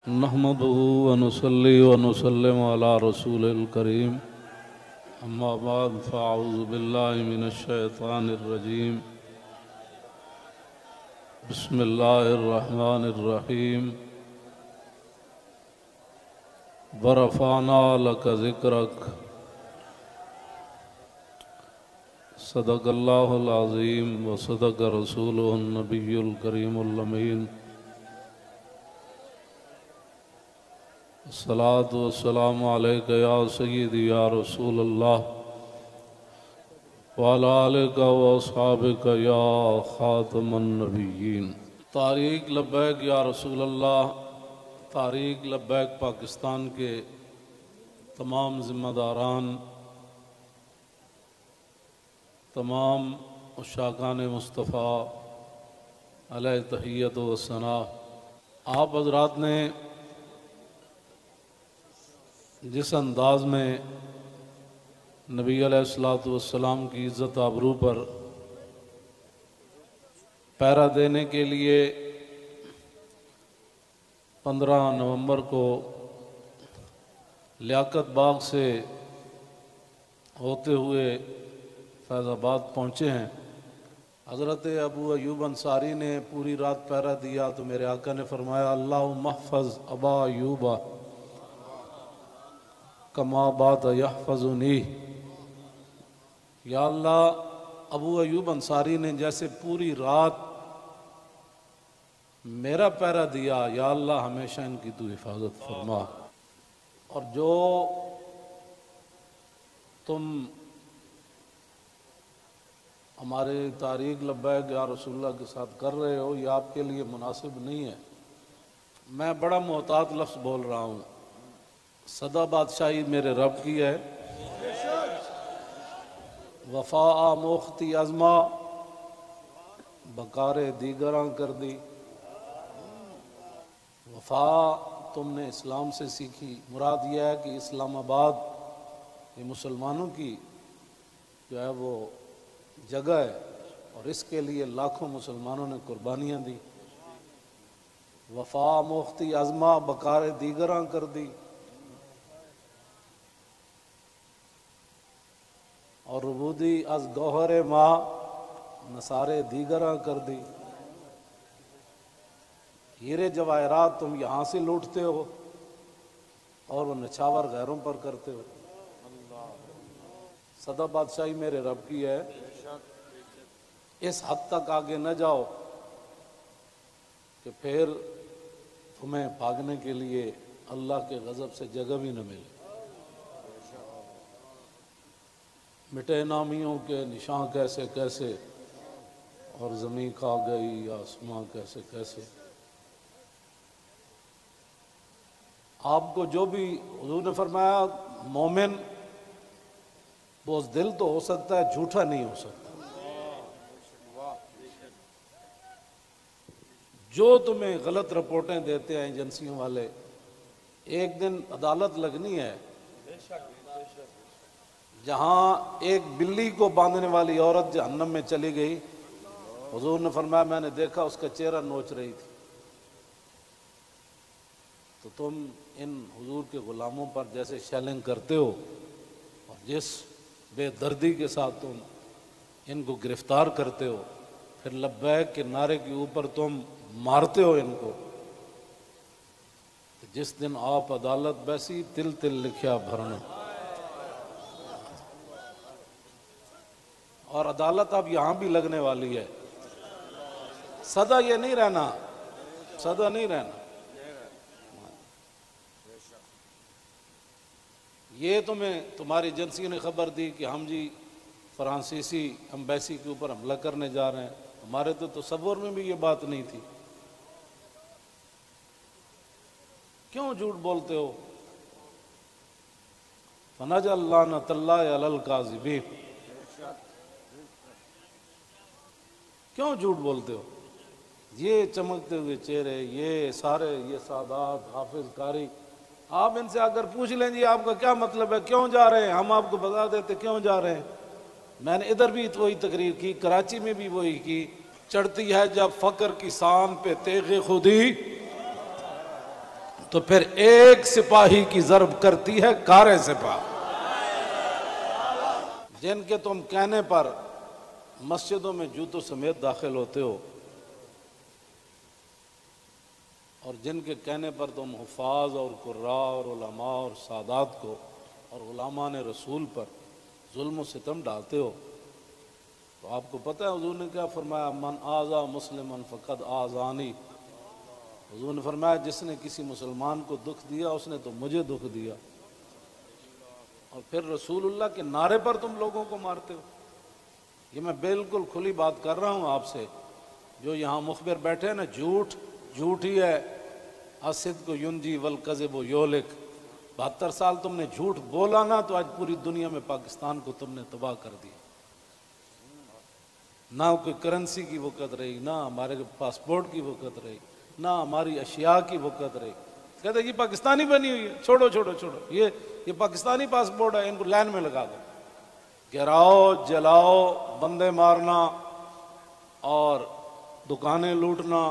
نحمده ونصلي ونسلم على رسول الكريم اما بعد فاعوذ بالله من الشيطان الرجيم بسم الله الرحمن الرحيم ورفعنا لك ذكرك صدق الله العظيم وصدق رسوله النبي الكريم الأمين الصلاة والسلام عليك يا سيدي يا رسول الله وعلى آلك وأصحابك يا خاتم النبيين تحریک لبیک یا رسول اللہ، تحریک لبیک پاکستان کے تمام ذمہ داران، تمام عشاقان مصطفیٰ علیہ تحیت و ثنا، آپ حضرات نے جس انداز میں نبی علیہ السلام کی عزت آبرو پر پہرا دینے کے لیے 15 نومبر کو لیاقت باغ سے ہوتے ہوئے فیض آباد پہنچے ہیں۔ حضرت ابو ایوب انصاری نے پوری رات پہرا دیا تو میرے آقا نے فرمایا اللہم احفظ ابا ایوب کما بات یحفظنی، یا اللہ ابو ایوب انصاری نے جیسے پوری رات میرا پہرا دیا، یا اللہ ہمیشہ ان کی تو حفاظت فرما، اور جو تم ہمارے تحریک لبیک یا رسول اللہ کے ساتھ کر رہے ہو یہ آپ کے لیے مناسب نہیں ہے۔ میں بڑا محتاط لفظ بول رہا ہوں، صدا بادشاہی میرے رب کی ہے، وفا موختی ازما بکار دیگراں کر دی۔ وفا تم نے اسلام سے سیکھی، مراد یہ ہے کہ اسلام آباد یہ مسلمانوں کی جو ہے وہ جگہ ہے، اور اس کے لیے لاکھوں مسلمانوں نے قربانیاں دی۔ وفا موختی ازما بکار دیگراں کر دی، اور ربودی از گوہر ماں نثارے دیگراں کر دی۔ ہیرے جواہرات تم یہاں سے لوٹتے ہو اور وہ نچھاور غیروں پر کرتے ہو۔ صدا بادشاہی میرے رب کی ہے، اس حد تک آگے نہ جاؤ کہ پھر تمہیں بھاگنے کے لیے اللہ کے غضب سے جگہ بھی نہ ملے۔ مٹے نامیوں کے نشان کیسے کیسے، اور زمین کھا گئی آسماں کیسے کیسے۔ آپ کو جو بھی حضور نے فرمایا مومن بزدل تو ہو سکتا ہے، جھوٹا نہیں ہو سکتا۔ جو تمہیں غلط رپورٹیں دیتے ہیں ایجنسیوں والے، ایک دن عدالت لگنی ہے جہاں ایک بلی کو باندھنے والی عورت جہنم میں چلی گئی، حضور نے فرمایا میں نے دیکھا اس کا چہرہ نوچ رہی تھی۔ تو تم ان حضور کے غلاموں پر جیسے شیلنگ کرتے ہو اور جس بے دردی کے ساتھ تم ان کو گرفتار کرتے ہو، پھر لبیک کے نعرے کے اوپر تم مارتے ہو ان کو، جس دن آپ عدالت بیسی تل تل لکھیا بھرنا، اور عدالت اب یہاں بھی لگنے والی ہے۔ سدا یہ نہیں رہنا، سدا نہیں رہنا۔ یہ تمہیں تمہاری ایجنسی نے خبر دی کہ ہم جی فرانسیسی ایمبیسی کے اوپر حملہ کرنے جا رہے ہیں، ہمارے تو تصور میں بھی یہ بات نہیں تھی۔ کیوں جھوٹ بولتے ہو؟ فنجعل لعنۃ اللہ علی الکاذبین، کیوں جھوٹ بولتے ہو؟ یہ چمکتے ہوئے چہرے، یہ سارے، یہ سادات، حافظ قاری، آپ ان سے اگر پوچھ لیں جی آپ کا کیا مطلب ہے، کیوں جا رہے ہیں، ہم آپ کو بتا دیتے کیوں جا رہے ہیں۔ میں نے ادھر بھی وہی تقریر کی، کراچی میں بھی وہی کی، چڑھتی ہے جب فقر کی سان پہ تیغ خودی تو پھر ایک سپاہی کی ضرب کرتی ہے کارے سپاہ۔ جن کے تم کہنے پر مسجدوں میں جوتوں سمیت داخل ہوتے ہو، اور جن کے کہنے پر تم حفاظ اور قراء اور علماء اور سادات کو اور غلامان رسول پر ظلم و ستم ڈالتے ہو، تو آپ کو پتہ ہے حضور نے کیا فرمایا؟ من آذا مسلما فقد آذانی۔ حضور نے فرمایا جس نے کسی مسلمان کو دکھ دیا اس نے تو مجھے دکھ دیا۔ اور پھر رسول اللہ کے نعرے پر تم لوگوں کو مارتے ہو۔ یہ میں بالکل کھلی بات کر رہا ہوں آپ سے، جو یہاں مخبر بیٹھے ہیں نا، جھوٹ ہی ہے۔ الصدق ینجی والکذب یہلک۔ 72 سال تم نے جھوٹ بولا نا، تو آج پوری دنیا میں پاکستان کو تم نے تباہ کر دیا۔ نہ کوئی کرنسی کی وقت رہی، نہ ہمارے پاسپورٹ کی وقت رہی، نہ ہماری اشیاء کی وقت رہی۔ کہتے ہیں یہ پاکستانی بنی ہوئی ہے، چھوڑو چھوڑو چھوڑو، یہ پاکستانی پاسپورٹ ہے، ان کو لائن میں لگا دو۔ گراؤ، جلاؤ، بندے مارنا اور دکانیں لوٹنا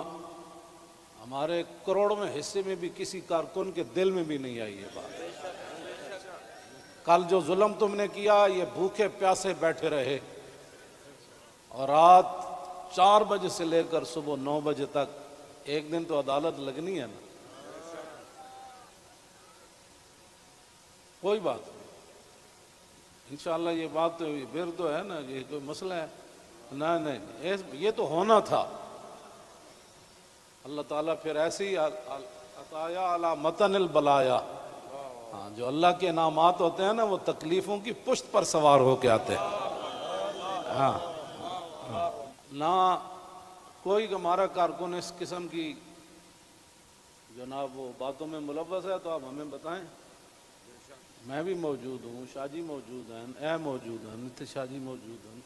ہمارے کروڑوں میں حصے میں بھی کسی کارکن کے دل میں بھی نہیں آئی یہ بات۔ کل جو ظلم تم نے کیا، یہ بھوکے پیاسے بیٹھے رہے اور رات 4 بجے سے لے کر صبح 9 بجے تک، ایک دن تو عدالت لگنی ہے نا۔ کوئی بات نہیں، انشاءاللہ یہ بات تو پھر تو ہے نا، یہ کوئی مسئلہ ہے؟ نہیں، یہ تو ہونا تھا۔ اللہ تعالیٰ پھر ایسی عطایا علی متن البلایا، ہاں، جو اللہ کے انعامات ہوتے ہیں نا، وہ تکلیفوں کی پشت پر سوار ہو کے آتے ہیں۔ ہاں، نہ کوئی ہمارا کارکن اس قسم کی جناب وہ باتوں میں ملوث ہے تو آپ ہمیں بتائیں۔ میں بھی موجود ہوں، شاہ جی موجود ہیں، اے موجود ہیں، نتیش شاہ جی موجود ہیں،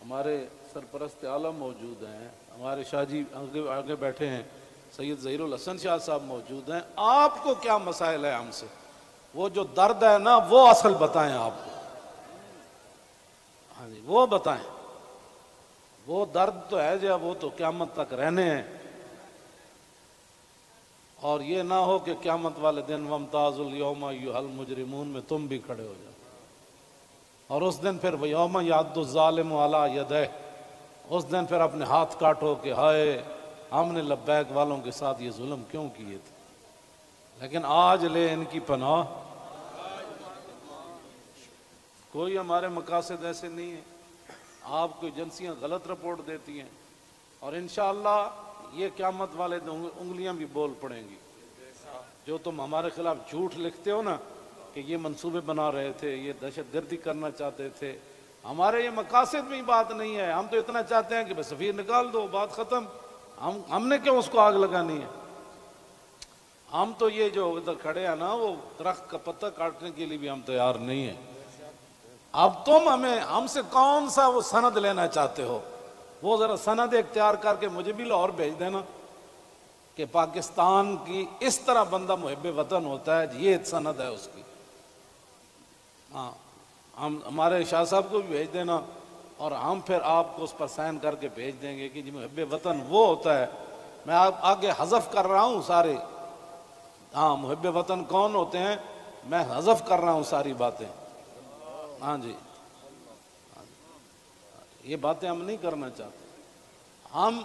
ہمارے سرپرست عالم موجود ہیں، ہمارے شاہ جی آگے بیٹھے ہیں، سید ظہیر الحسن شاہ صاحب موجود ہیں۔ آپ کو کیا مسائل ہے ہم سے؟ وہ جو درد ہے نا، وہ اصل بتائیں آپ کو۔ ہاں جی، وہ بتائیں۔ وہ درد تو ہے جو وہ تو قیامت تک رہنے ہیں، اور یہ نہ ہو کہ قیامت والے دن وَامْتَازُ الْيَوْمَ أَيُّهَا الْمُجْرِمُونَ میں تم بھی کھڑے ہو جاؤ، اور اس دن پھر وَيَوْمَ يَعَضُّ الظَّالِمُ عَلَىٰ يَدَيْهِ، اس دن پھر اپنے ہاتھ کاٹو کہ ہائے ہم نے لبیک والوں کے ساتھ یہ ظلم کیوں کیے تھے۔ لیکن آج لے ان کی پناہ، کوئی ہمارے مقاصد ایسے نہیں ہیں۔ آپ کو ایجنسیاں غلط رپورٹ دیتی ہیں، اور انشاءاللہ یہ قیامت والے دن انگلیاں بھی بول پڑیں گی۔ جو تم ہمارے خلاف جھوٹ لکھتے ہو نا کہ یہ منصوبے بنا رہے تھے، یہ دہشت گردی کرنا چاہتے تھے، ہمارے یہ مقاصد میں بات نہیں ہے۔ ہم تو اتنا چاہتے ہیں کہ بس سفیر نکال دو، بات ختم۔ ہم نے کیوں اس کو آگ لگانی ہے؟ ہم تو یہ جو ادھر کھڑے ہیں نا، وہ درخت کا پتہ کاٹنے کے لیے بھی ہم تیار نہیں ہیں۔ اب تم ہم سے کون سا وہ سند لینا چاہتے ہو؟ وہ ذرا سند اختیار کر کے مجھے بھی لاہور بھیج دینا کہ پاکستان کی اس طرح بندہ محب وطن ہوتا ہے، یہ سند ہے اس کی۔ ہاں، ہمارے شاہ صاحب کو بھی بھیج دینا، اور ہم پھر آپ کو اس پر سائن کر کے بھیج دیں گے کہ جی محب وطن وہ ہوتا ہے۔ میں آگے حذف کر رہا ہوں سارے، ہاں، محب وطن کون ہوتے ہیں میں حذف کر رہا ہوں ساری باتیں۔ ہاں جی، یہ باتیں ہم نہیں کرنا چاہتے۔ ہم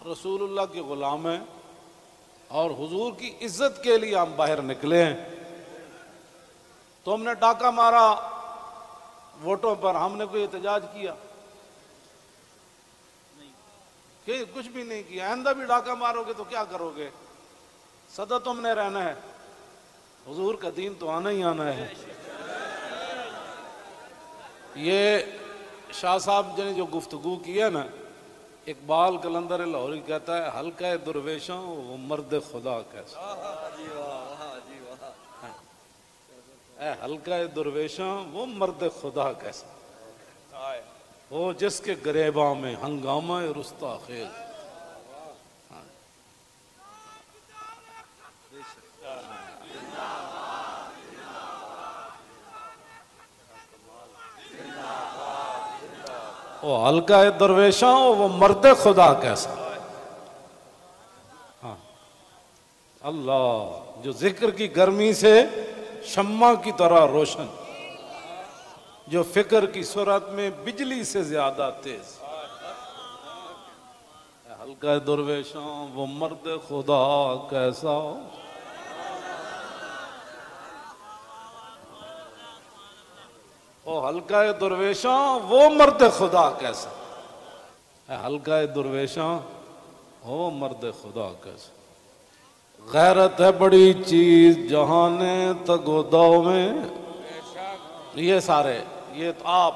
رسول اللہ کے غلام ہیں، اور حضور کی عزت کے لیے ہم باہر نکلے ہیں۔ تم نے ڈاکہ مارا ووٹوں پر، ہم نے کوئی احتجاج کیا؟ کہ کچھ بھی نہیں کیا۔ آئندہ بھی ڈاکہ مارو گے تو کیا کرو گے؟ سدا تم نے رہنا ہے، حضور کا دین تو آنا ہی آنا ہے۔ یہ شاہ صاحب نے جو گفتگو کی ہے نا، اقبال قلندر لاہوری کہتا ہے حلقہ درویشوں وہ مرد خدا کیسا، اے حلقہ درویشوں وہ مرد خدا کیسا، وہ جس کے گریباں میں ہنگامہ رستا خیز۔ وہ حلقہ درویشاں وہ مرد خدا کیسا۔ ہاں، اللہ جو ذکر کی گرمی سے شمع کی طرح روشن، جو فکر کی سرعت میں بجلی سے زیادہ تیز، حلقہ درویشاں وہ مرد خدا کیسا، او حلقہ درویشاں وہ مرد خدا کیسا، حلقہ درویشاں وہ مرد خدا کیسا، غیرت ہے بڑی چیز جہان تگ و دو میں، یہ سارے یہ تو آپ،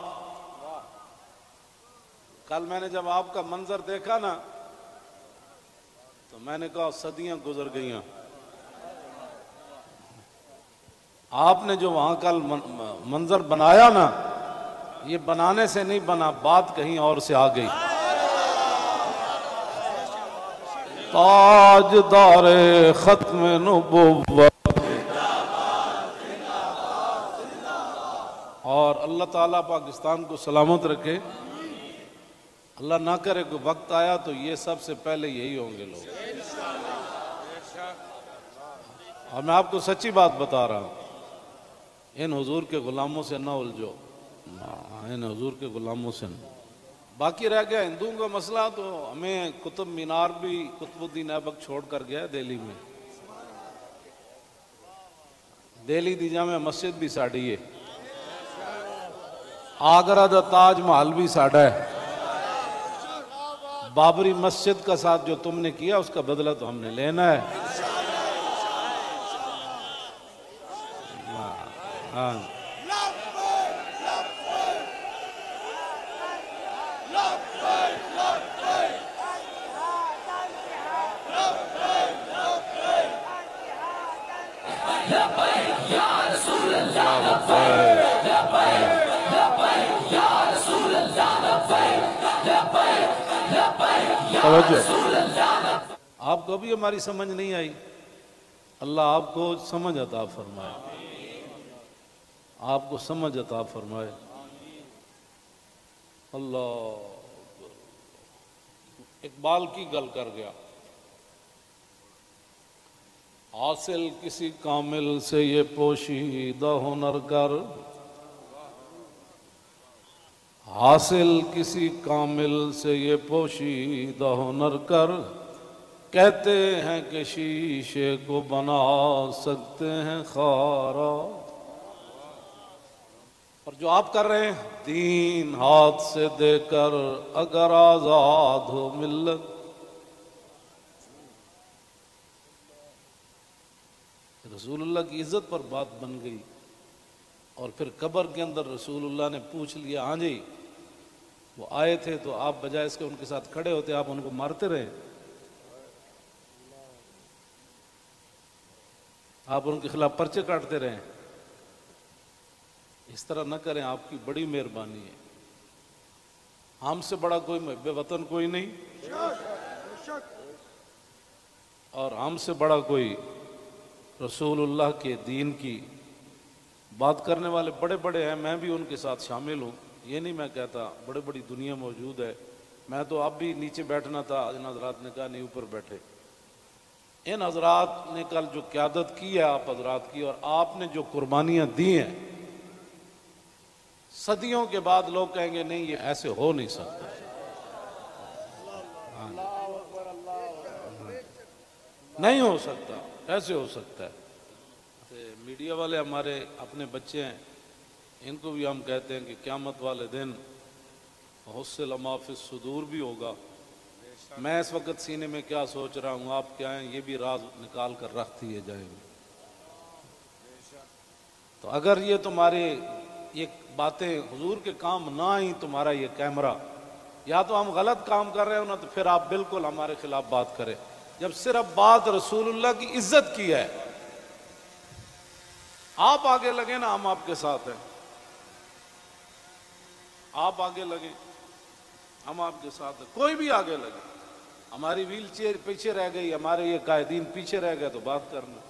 کل میں نے جب آپ کا منظر دیکھا نا تو میں نے کہا صدیاں گزر گئیاں، آپ نے جو وہاں کل منظر بنایا نا، یہ بنانے سے نہیں بنا، بات کہیں اور سے آ گئی۔ تاجدار ختم نبوت، اور اللہ تعالیٰ پاکستان کو سلامت رکھے، اللہ نہ کرے کہ وقت آیا تو یہ سب سے پہلے یہی ہوں گے لوگ، اور میں آپ کو سچی بات بتا رہا ہوں، ان حضور کے غلاموں سے نہ الجھو، ان حضور کے غلاموں سے نہ۔ باقی رہ گیا ہندوؤں کا مسئلہ، تو ہمیں قطب مینار بھی قطب الدین ایبک چھوڑ کر گیا دہلی میں، دہلی دی جامع مسجد بھی ساڑی ہے، آگرہ دا تاج محل بھی ساڑا ہے، بابری مسجد کا ساتھ جو تم نے کیا اس کا بدلہ تو ہم نے لینا ہے۔ ہاں آپ کو بھی ہماری سمجھ نہیں آئی، اللہ آپ کو سمجھ عطا فرمائے، آپ کو سمجھ عطا فرمائے، اللہ۔ اقبال کی گل کر گیا، حاصل کسی کامل سے یہ پوشیدہ ہنر کر، حاصل کسی کامل سے یہ پوشیدہ ہنر کر، کہتے ہیں کہ شیشے کو بنا سکتے ہیں خارا، اور جو آپ کر رہے ہیں دین ہاتھ سے دے کر اگر آزاد ہو ملت، رسول اللہ کی عزت پر بات بن گئی، اور پھر قبر کے اندر رسول اللہ نے پوچھ لیا، ہاں جی وہ آئے تھے تو آپ بجائے اس کے ان کے ساتھ کھڑے ہوتے آپ ان کو مارتے رہے، آپ ان کے خلاف پرچے کاٹتے رہے، اس طرح نہ کریں، آپ کی بڑی مہربانی ہے، ہم سے بڑا کوئی محب وطن کوئی نہیں، اور ہم سے بڑا کوئی رسول اللہ کے دین کی بات کرنے والے بڑے بڑے ہیں، میں بھی ان کے ساتھ شامل ہوں، یہ نہیں میں کہتا، بڑے بڑی دنیا موجود ہے، میں تو اب بھی نیچے بیٹھنا تھا، ان حضرات نے کہا نہیں اوپر بیٹھے، ان حضرات نے کل جو قیادت کی ہے آپ حضرات کی، اور آپ نے جو قربانیاں دی ہیں، صدیوں کے بعد لوگ کہیں گے نہیں یہ ایسے ہو نہیں سکتا، نہیں ہو سکتا، ایسے ہو سکتا ہے۔ میڈیا والے ہمارے اپنے بچے ہیں، ان کو بھی ہم کہتے ہیں کہ قیامت والے دن حصل ما فی الصدور بھی ہوگا، میں اس وقت سینے میں کیا سوچ رہا ہوں، آپ کیا ہیں، یہ بھی راز نکال کر رکھ دیے جائیں گے، تو اگر یہ تمہارے یہ باتیں حضور کے کام نہ آئیں، تمہارا یہ کیمرہ، یا تو ہم غلط کام کر رہے ہو نا، تو پھر آپ بالکل ہمارے خلاف بات کریں، جب صرف بات رسول اللہ کی عزت کی ہے، آپ آگے لگے نا، ہم آپ کے ساتھ ہیں، آپ آگے لگیں، ہم آپ کے ساتھ ہیں، کوئی بھی آگے لگے، ہماری ویل چیئر پیچھے رہ گئی، ہمارے یہ قائدین پیچھے رہ گئے تو بات کرنا،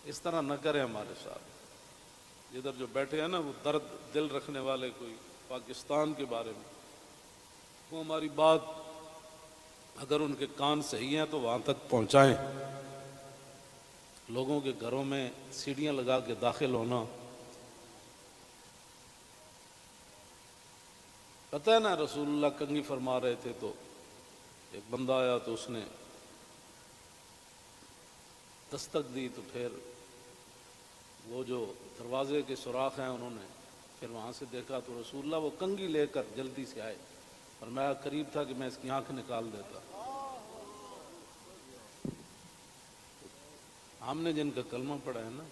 اس طرح نہ کریں ہمارے ساتھ، ادھر جو بیٹھے ہیں نا وہ درد دل رکھنے والے کوئی پاکستان کے بارے میں، وہ ہماری بات اگر ان کے کان صحیح ہیں تو وہاں تک پہنچائیں۔ لوگوں کے گھروں میں سیڑھیاں لگا کے داخل ہونا، پتہ ہے نا رسول اللہ کنگھی فرما رہے تھے تو ایک بندہ آیا تو اس نے دستک دی، تو پھر وہ جو دروازے کے سوراخ ہیں انہوں نے پھر وہاں سے دیکھا تو رسول اللہ وہ کنگھی لے کر جلدی سے آئے، اور میں قریب تھا کہ میں اس کی آنکھ نکال دیتا۔ ہم نے جن کا کلمہ پڑھا ہے نا،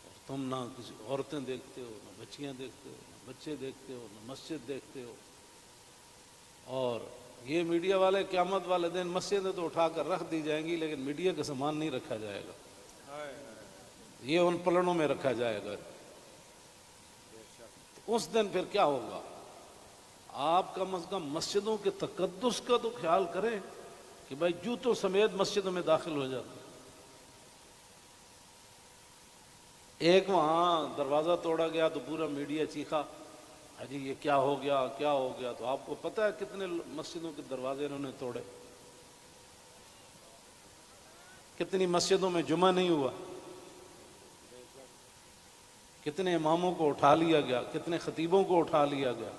اور تم نہ کسی عورتیں دیکھتے ہو، نہ بچیاں دیکھتے ہو، نہ بچے دیکھتے ہو، نہ مسجد دیکھتے ہو، اور یہ میڈیا والے قیامت والے دن مسجدیں تو اٹھا کر رکھ دی جائیں گی لیکن میڈیا کا سامان نہیں رکھا جائے گا، یہ ان پلڑوں میں رکھا جائے گا۔ اس دن پھر کیا ہوگا؟ آپ کم از کم مسجدوں کے تقدس کا تو خیال کریں کہ بھائی جوتوں سمیت مسجدوں میں داخل ہو جاتے۔ ایک وہاں دروازہ توڑا گیا تو پورا میڈیا چیخا، جی یہ کیا ہو گیا کیا ہو گیا؟ تو آپ کو پتہ ہے کتنے مسجدوں کے دروازے انہوں نے توڑے، کتنی مسجدوں میں جمعہ نہیں ہوا، کتنے اماموں کو اٹھا لیا گیا، کتنے خطیبوں کو اٹھا لیا گیا،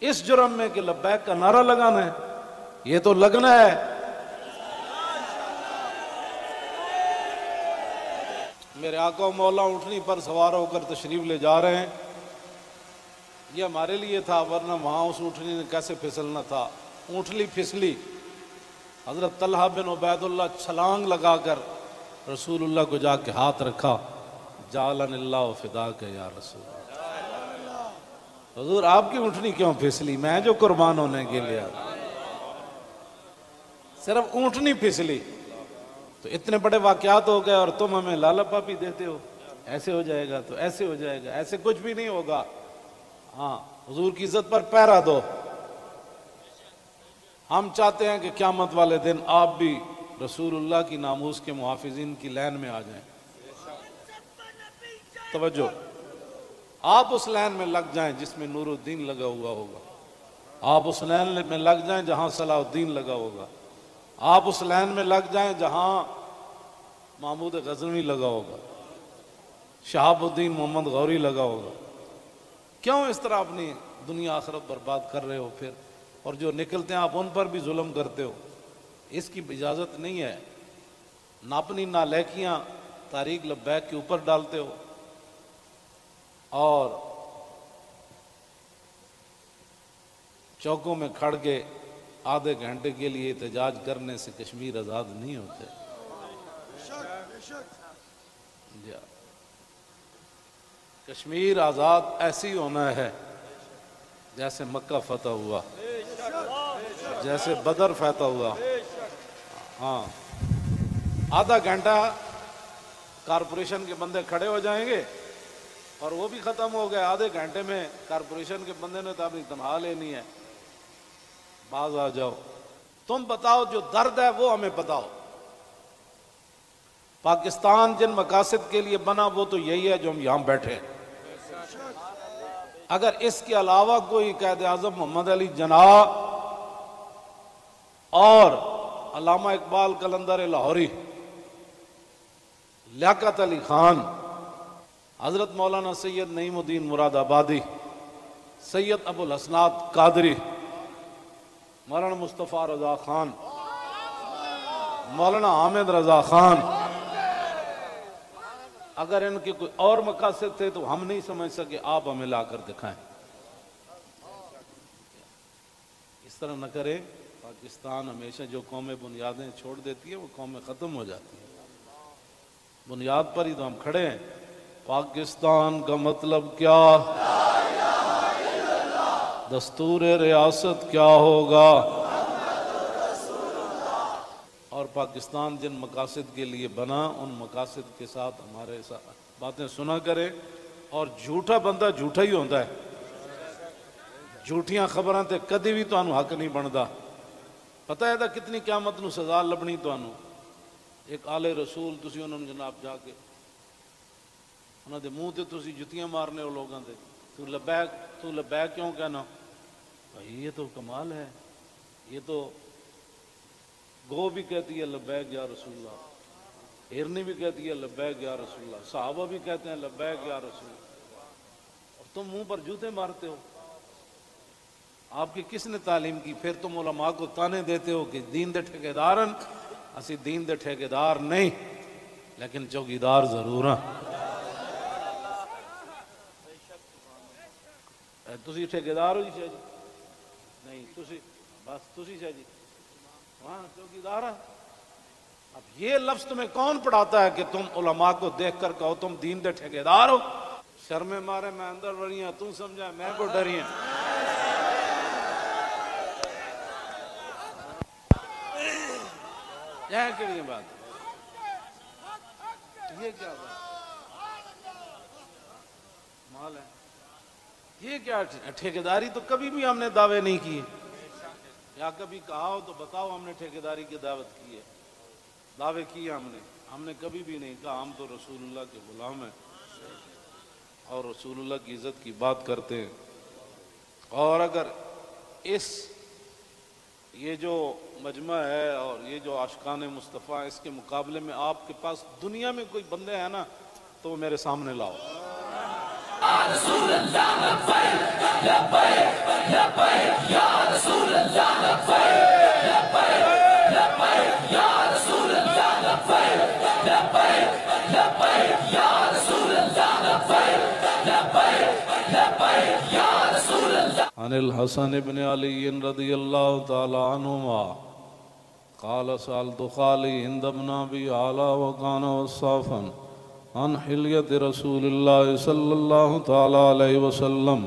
اس جرم میں کہ لبیک کا نعرہ لگانا ہے، یہ تو لگنا ہے۔ میرے آقا و مولا اونٹنی پر سوار ہو کر تشریف لے جا رہے ہیں، یہ ہمارے لیے تھا، ورنہ وہاں اس اونٹنی نے کیسے پھسلنا تھا، اونٹنی پھسلی، حضرت طلحہ بن عبید اللہ چھلانگ لگا کر رسول اللہ کو جا کے ہاتھ رکھا، جعلن اللہ فداک یا رسول اللہ، حضور آپ کی اونٹنی کیوں پھسلی؟ میں جو قربان ہونے کے لیے صرف اونٹنی پھسلی تو اتنے بڑے واقعات ہو گئے، اور تم ہمیں لالا پاپی دیتے ہو، ایسے ہو جائے گا تو ایسے ہو جائے گا، ایسے کچھ بھی نہیں ہوگا۔ ہاں حضور کی عزت پر پہرا دو۔ ہم چاہتے ہیں کہ قیامت والے دن آپ بھی رسول اللہ کی ناموس کے محافظین کی لائن میں آ جائیں۔ توجہ، آپ اس لائن میں لگ جائیں جس میں نور الدین لگا ہوا ہوگا، آپ اس لائن میں لگ جائیں جہاں صلاح الدین لگا ہوگا، آپ اس لائن میں لگ جائیں جہاں محمود غزنوی لگا ہوگا، شہاب الدین محمد غوری لگا ہوگا۔ کیوں اس طرح اپنی دنیا آخرت برباد کر رہے ہو پھر؟ اور جو نکلتے ہیں آپ ان پر بھی ظلم کرتے ہو، اس کی اجازت نہیں ہے۔ نہ اپنی نالیکیاں طریق لبیک کے اوپر ڈالتے ہو، اور چوکوں میں کھڑ کے آدھے گھنٹے کے لیے احتجاج کرنے سے کشمیر آزاد نہیں ہوتے۔ کشمیر آزاد ایسی ہونا ہے جیسے مکہ فتح ہوا، جیسے بدر فتح ہوا۔ ہاں آدھا گھنٹہ کارپوریشن کے بندے کھڑے ہو جائیں گے اور وہ بھی ختم ہو گئے، آدھے گھنٹے میں کارپوریشن کے بندے نے تو اپنی تنخواہ لینی ہے، باز آ جاؤ، تم بتاؤ جو درد ہے وہ ہمیں بتاؤ۔ پاکستان جن مقاصد کے لیے بنا وہ تو یہی ہے جو ہم یہاں بیٹھے ہیں۔ اگر اس کے علاوہ کوئی قائد اعظم محمد علی جناح اور علامہ اقبال قلندر لاہوری، لیاقت علی خان، حضرت مولانا سید نعیم الدین مراد آبادی، سید ابو الحسنات قادری، مولانا مصطفیٰ رضا خان، مولانا حامد رضا خان، اگر ان کے کوئی اور مقاصد تھے تو ہم نہیں سمجھ سکے، آپ ہمیں لا کر دکھائیں۔ اس طرح نہ کریں، پاکستان ہمیشہ جو قومیں بنیادیں چھوڑ دیتی ہیں وہ قومیں ختم ہو جاتی ہیں، بنیاد پر ہی تو ہم کھڑے ہیں۔ پاکستان کا مطلب کیا؟ دستور ریاست کیا ہوگا؟ اور پاکستان جن مقاصد کے لیے بنا ان مقاصد کے ساتھ ہمارے ساتھ باتیں سنا کرے، اور جھوٹا بندہ جھوٹا ہی ہوتا ہے، جھوٹیاں خبراں تے کدی بھی تانوں حق نہیں بندا۔ پتہ ہے کتنی قیامت نو سزا لبنی تانوں۔ ایک آل رسول تسی انہوں نے جناب جا کے انہوں دے منہ تے تسی جتیاں مارنے ہو لوگاں دے، تو لبیک کیوں کہنا؟ بھائی یہ تو کمال ہے، یہ تو گو بھی کہتی ہے لبیک یا رسول اللہ، ہرنی بھی کہتی ہے لبیک یا رسول اللہ، صحابہ بھی کہتے ہیں لبیک یا رسول اللہ، اور تم منہ پر جوتے مارتے ہو۔ آپ کی کس نے تعلیم کی؟ پھر تم علماء کو تانے دیتے ہو کہ دین دے ٹھیکیدارن، اسی دین دے ٹھیکیدار نہیں لیکن چوکیدار ضرور ہیں۔ تسی ٹھیکیدار ہو جی شاہ جی؟ نہیں تسی، بس تسی شاہ جی وہاں چوکیدار ہیں۔ اب یہ لفظ تمہیں کون پڑھاتا ہے کہ تم علماء کو دیکھ کر کہو تم دین دے ٹھیکیدار ہو؟ شرم مارے میں اندر بڑی ہیں، تم سمجھا میں کو ڈری ہیں۔ یہ کیڑی بات ہے؟ یہ کیا بات مال ہے؟ یہ کیا ٹھیکیداری تو کبھی بھی ہم نے دعوے نہیں کیے، یا کبھی کہا ہو تو بتاؤ ہم نے ٹھیکیداری کی دعوت کی ہے؟ دعوے کیے ہم نے کبھی بھی نہیں کہا ہم تو رسول اللہ کے غلام ہیں اور رسول اللہ کی عزت کی بات کرتے ہیں۔ اور اگر یہ جو مجمع ہے اور یہ جو عاشقان مصطفیٰ، اس کے مقابلے میں آپ کے پاس دنیا میں کوئی بندے ہیں نا تو وہ میرے سامنے لاؤ۔ عن الحسن بن علی رضی اللہ تعالی عنہما قال سألت خالی ہند بن ابی اعلی وکان وصافا عن حلیت رسول اللہ صلی اللہ تعالی علیہ وسلم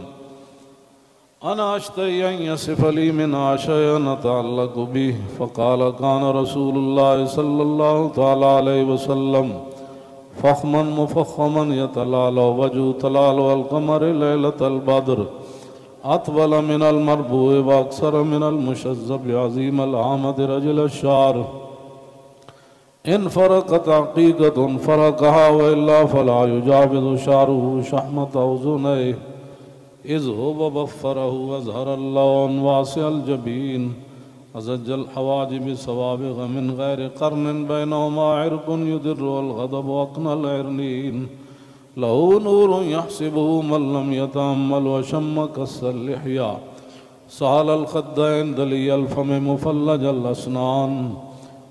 انا اشتہی ان یصف لی من عشاء نتعلق بھی فقال کان رسول اللہ صلی اللہ تعالی علیہ وسلم فخما مفخما یتلال وجو تلال والقمر لیلت البدر اطول من المربوع واکثر من المشذب عظیم العامد رجل الشعر ان فرقت عقیقت فرقها وإلا فلا يجاوز شعره شحمة أذنيه إذ هو بفره وازهر اللون واسع الجبين أزج الحواجب سوابغ من غير قرن بينهما عرق يدر والغضب وأقنى العرنين له نور يحسبه من لم يتأمل وشم كس اللحية سهل الخدين دلي الفم مفلج الأسنان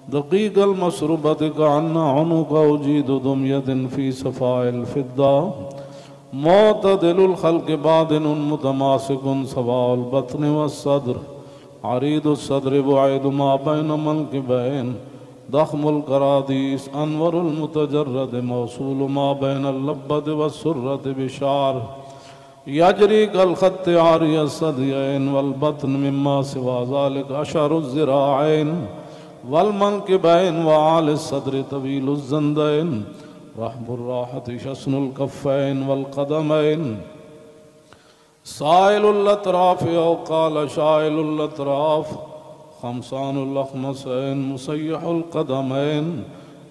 دقيق المسربة كأن عنق أجيد دمية في صفاء الفضة معتدل الخلق بادن متماسك سواء البطن والصدر عريض الصدر بعيد ما بين منكبين ضخم القراديس انور المتجرد موصول ما بين اللبد والسرة بشعر يجري كالخط عاري الثديين والبطن مما سوى ذلك أشعر الذراعين والمنكبين وعالي الصدر طويل الزندين رحب الراحة شسن الكفين والقدمين سائل الأطراف أو قال شائل الأطراف خمسان الأخمسين مسيح القدمين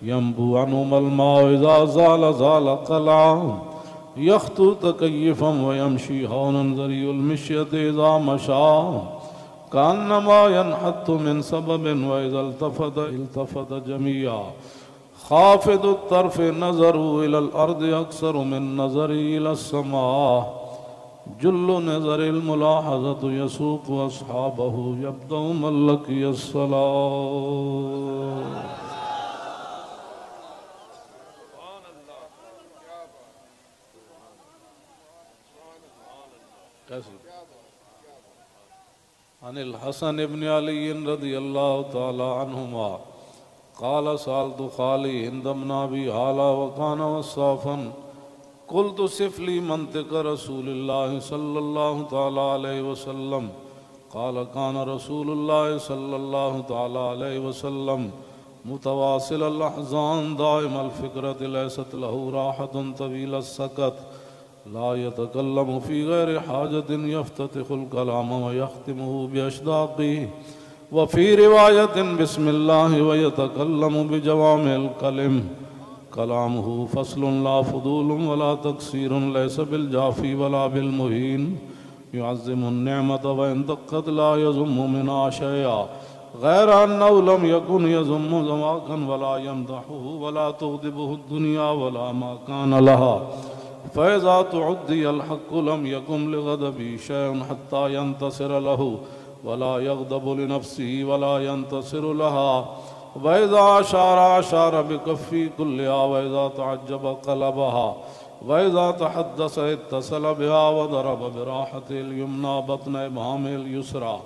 ينبو عنهما الماء إذا زال زال قلعا يخطو تكيفا ويمشي هونا ذري المشية إذا مشى كأنما ينحط من سبب وإذا التفت جميعا خافض الطرف نظره إلى الأرض أكثر من نظره إلى السماء جل نظر الملاحظة يسوق أصحابه يبدأ من لقي الصلاة۔ عن الحسن بن علي رضي الله تعالى عنهما قال سألت خالي هند بن أبي هالة وكان وصافا قلت صف لي منطق رسول الله صلى الله تعالى عليه وسلم قال كان رسول الله صلى الله تعالى عليه وسلم متواصل الأحزان دائم الفكرة ليست له راحة طويل السكت لا يتكلم في غير حاجة يفتتح الكلام ويختمه بأشداقه وفي رواية بسم الله ويتكلم بجوامع الكلم كلامه فصل لا فضول ولا تقصير ليس بالجافي ولا بالمهين يعظم النعمة وإن دقت لا يزم منها شيئا غیر انہ لم یکن یذم ذواقا ولا یمدحہ ولا تغضبہ الدنیا ولا ما کان لہا فإذا تعدي الحق لم يكن لغضبه شيء حتى ينتصر له ولا يغضب لنفسه ولا ينتصر لها وإذا أشار بكفي كلها وإذا تعجب قلبها وإذا تحدث اتصل بها وضرب براحة اليمنى بطن إبهامه اليسرى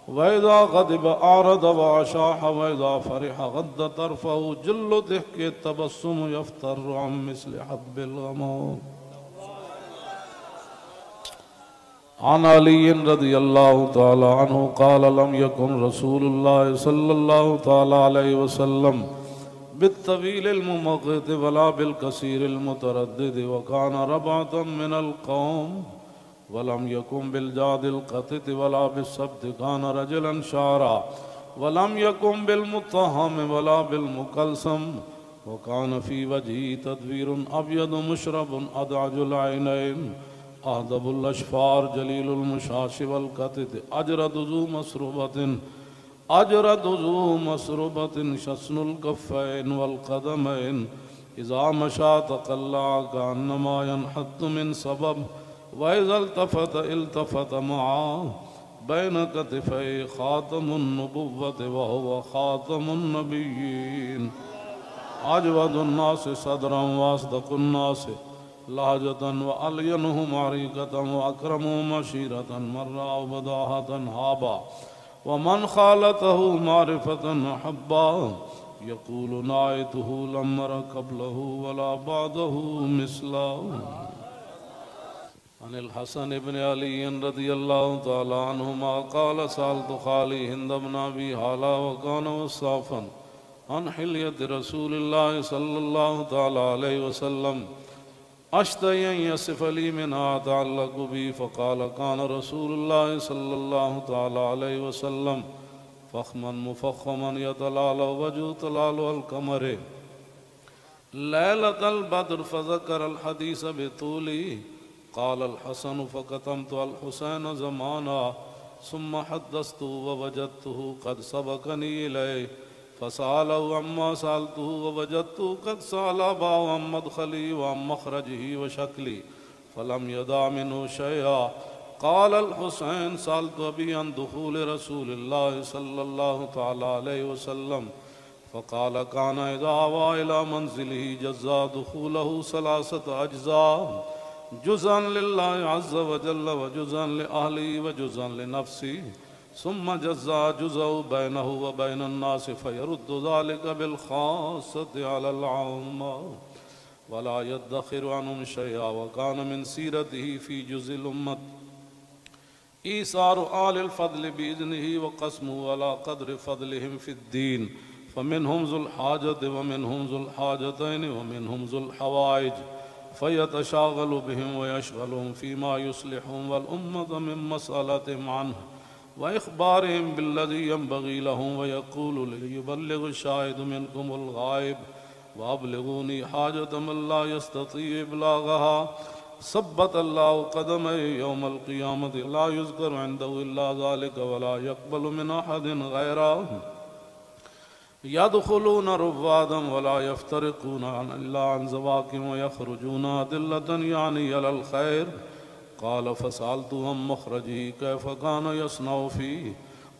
وإذا غضب أعرض وأشاح وإذا فرح غض طرفه جل ضحك التبسم يفتر عن مثل حب الغمام. عن علي رضي الله تعالى عنه قال لم يكن رسول الله صلى الله تعالى عليه وسلم بالطويل الممقت ولا بالكثير المتردد وكان ربعة من القوم ولم يكن بالجاد القتت ولا بالسبت كان رجلا شعرا ولم يكن بالمتهم ولا بالمكلسم وكان في وجهه تدوير أبيض مشرب أدعج العينين أهدب الأشفار جليل المشاش والكتت أجرد ذو مسربة شسن الكفين والقدمين إذا مشى تقلع كأنما ينحط من سبب وإذا التفت معه بين كتفي خاتم النبوة وهو خاتم النبيين أجود الناس صدرا وأصدق الناس لهجة وألينهم عريقة وأكرمهم عشيرة مرة وبداهة هابا ومن خالته معرفة أحبا يقول نعيته لم أر قبله ولا بعده مثله. عن الحسن بن علي رضي الله تعالى عنهما قال سألت خالي هند بن أبي هالة وكان وصافا عن حلية رسول الله صلى الله تعالى عليه وسلم أشتهي أن يصف لي منها أتعلق بي فقال كان رسول الله صلى الله تعالى عليه وسلم فخما مفخما يتلال وجه تلال القمر ليلة البدر فذكر الحديث بطوله. قال الحسن فكتمت الحسين زمانا ثم حدثته ووجدته قد سبقني إليه فسأله عما سألته ووجدته قد سأل أباه عن مدخلي وعن مخرجه وشكلي فلم يدع منه شيئا. قال الحسين سألت أبي عن دخول رسول الله صلى الله تعالى عليه وسلم فقال كان إذا آوى إلى منزله جزا دخوله 3 أجزاء جزءا لله عز وجل وجزءا لأهله وجزءا لنفسه ثم جزا جزء بينه وبين الناس فيرد ذلك بالخاصة على العامة ولا يدخر عنهم شيئا. وكان من سيرته في جزء الأمة إيثار آل الفضل بإذنه وقسمه على قدر فضلهم في الدين فمنهم ذو الحاجة ومنهم ذو الحاجتين ومنهم ذو الحوائج فيتشاغل بهم ويشغلهم فيما يصلحهم والأمة من مسألتهم عنه وإخبارهم بالذي ينبغي لهم ويقول ليبلغ الشاهد منكم الغائب وأبلغوني حاجة من لا يستطيع إبلاغها. ثبت الله قدمه يوم القيامة لا يذكر عنده إلا ذلك ولا يقبل من أحد غيره يدخلون رفادا ولا يفترقون إلا عن زواكم ويخرجون أدلة يعني على الخير. قال فسألته عن مخرجه كيف كان يصنع فيه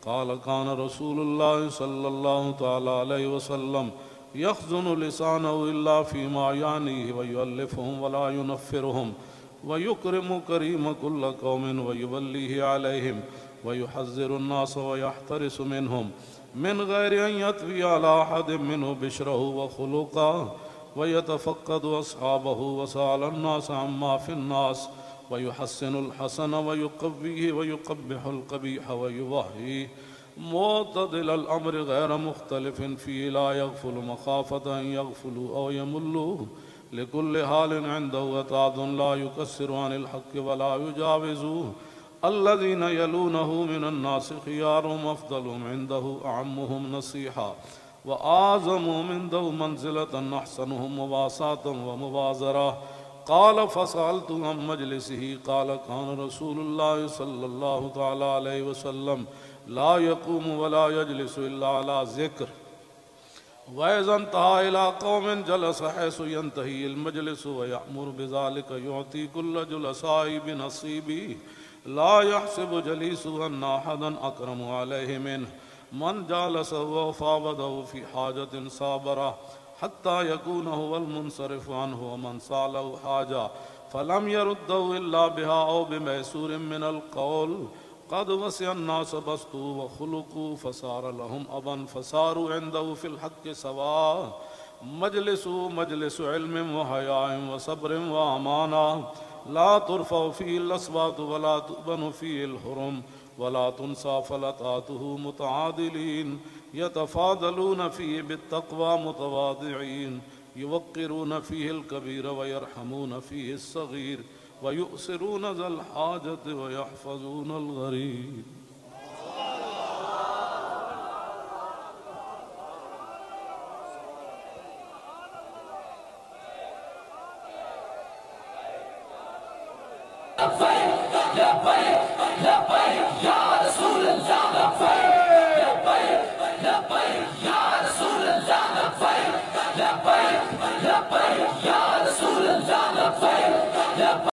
قال كان رسول الله صلى الله تعالى عليه وسلم يخزن لسانه إلا فيما يعنيه ويؤلفهم ولا ينفرهم ويكرم كريم كل قوم ويوليه عليهم ويحذر الناس ويحترس منهم من غير أن يطوي على أحد منه بشره وخلقه ويتفقد أصحابه وسأل الناس عما في الناس ويحسن الحسن ويقويه ويقبح القبيح ويوهيه معتدل الأمر غير مختلف فيه لا يغفل مخافة أن يغفلوا أو يملوا لكل حال عنده وتعد لا يكسر عن الحق ولا يجاوزوه. الذين يلونه من الناس خيارهم أفضلهم عنده أعمهم نصيحة وأعظمهم عنده منزلة أحسنهم مواساة ومبازرة. قال فسألت عن مجلسه قال كان رسول الله صلى الله تعالى عليه وسلم لا يقوم ولا يجلس إلا على ذكر وإذا انتهى إلى قوم جلس حيث ينتهي المجلس ويأمر بذلك يعطي كل جلساء بنصيبه لا يحسب جليسه أن أحدا أكرم عليه منه من جالسه وفاوضه في حاجة صابره حتى يكون هو المنصرف عنه ومن سأله حاجة فلم يرده إلا بها أو بميسور من القول قد وسع الناس بسطوا وخلقوا فصار لهم أبا فصاروا عنده في الحق سواء مجلس علم وحياء وصبر وأمانة لا ترفع فيه الأصوات ولا تؤبن فيه الحرم ولا تنسى فلتاته متعادلين يتفاضلون فيه بالتقوى متواضعين يوقرون فيه الكبير ويرحمون فيه الصغير ويؤثرون ذا الحاجة ويحفظون الغريب. لبيك لبيك